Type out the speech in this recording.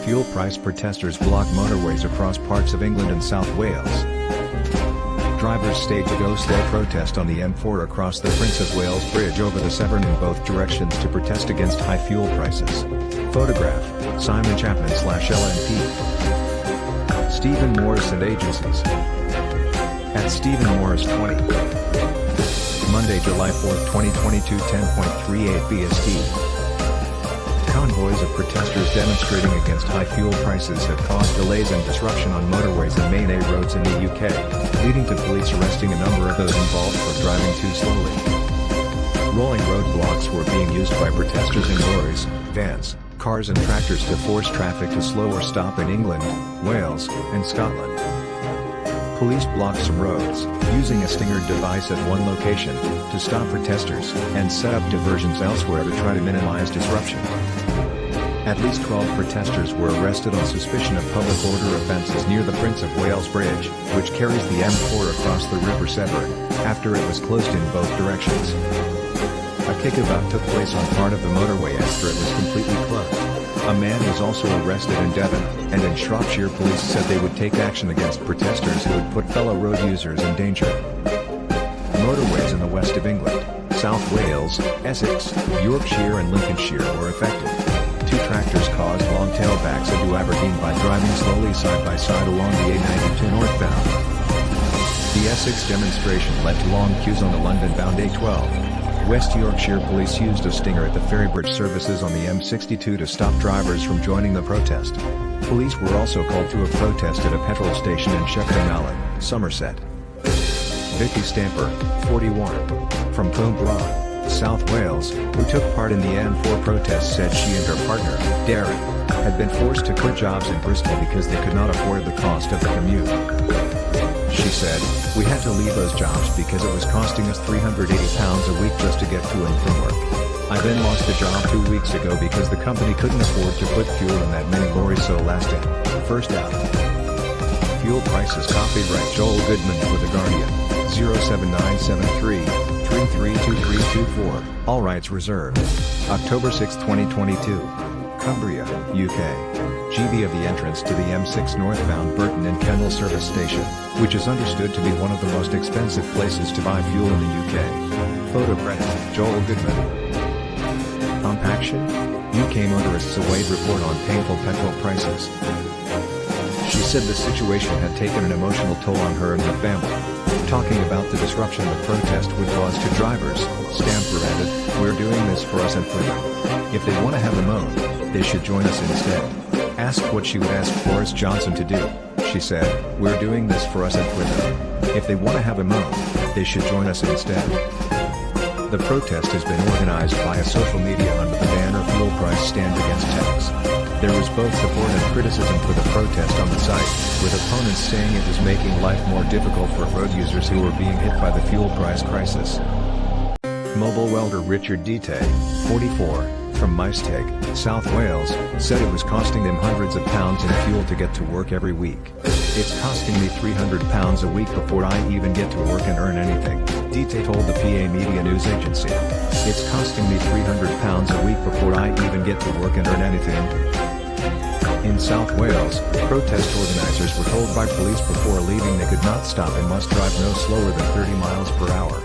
Fuel price protesters block motorways across parts of England and South Wales. Drivers stage a go-slow protest on the M4 across the Prince of Wales Bridge over the Severn in both directions to protest against high fuel prices. Photograph, Simon Chapman/LNP. Stephen Morris and agencies. At Stephen Morris 20. Monday, July 4, 2022, 10:38 BST. Convoys of protesters demonstrating against high fuel prices have caused delays and disruption on motorways and main A roads in the UK, leading to police arresting a number of those involved for driving too slowly. Rolling roadblocks were being used by protesters in lorries, vans, cars and tractors to force traffic to slow or stop in England, Wales, and Scotland. Police blocked some roads, using a stinger device at one location, to stop protesters, and set up diversions elsewhere to try to minimize disruption. At least 12 protesters were arrested on suspicion of public order offences near the Prince of Wales Bridge, which carries the M4 across the River Severn, after it was closed in both directions. A kickabout took place on part of the motorway after it was completely closed. A man was also arrested in Devon, and in Shropshire police said they would take action against protesters who would put fellow road users in danger. Motorways in the west of England, South Wales, Essex, Yorkshire and Lincolnshire were affected. Two tractors caused long tailbacks into Aberdeen by driving slowly side by side along the A92 northbound. The Essex demonstration led to long queues on the London-bound A12. West Yorkshire police used a stinger at the Ferrybridge services on the M62 to stop drivers from joining the protest. Police were also called to a protest at a petrol station in Shepton Mallet, Somerset. Vicky Stamper, 41, from Cwmbran, South Wales, who took part in the M4 protest said she and her partner, Darren, had been forced to quit jobs in Bristol because they could not afford the cost of the commute. She said, "We had to leave those jobs because it was costing us £380 a week just to get to and from work. I then lost a job 2 weeks ago because the company couldn't afford to put fuel in that many lorries, so last in, first out." Fuel prices. Copyright Joel Goodman for The Guardian, 07973 332324, all rights reserved. October 6, 2022. Cumbria, UK. GB of the entrance to the M6 northbound Burton and Kendal service station, which is understood to be one of the most expensive places to buy fuel in the UK. Photo credit, Joel Goodman. Pump action? UK motorists await report on painful petrol prices. She said the situation had taken an emotional toll on her and her family. Talking about the disruption the protest would cause to drivers, Stamper added, "We're doing this for us and for them. If they want to have a moan, they should join us instead." Asked what she would ask Boris Johnson to do, she said, "We're doing this for us and for them. If they want to have a moan, they should join us instead." The protest has been organized via social media under the banner "Fuel Price Stand Against Tax." There was both support and criticism for the protest on the site, with opponents saying it was making life more difficult for road users who were being hit by the fuel price crisis. Mobile welder Richard Dete, 44, from Maesteg, South Wales, said it was costing them hundreds of pounds in fuel to get to work every week. "It's costing me £300 a week before I even get to work and earn anything," Dete told the PA Media News Agency. "It's costing me £300 a week before I even get to work and earn anything." In South Wales, protest organizers were told by police before leaving they could not stop and must drive no slower than 30 miles per hour.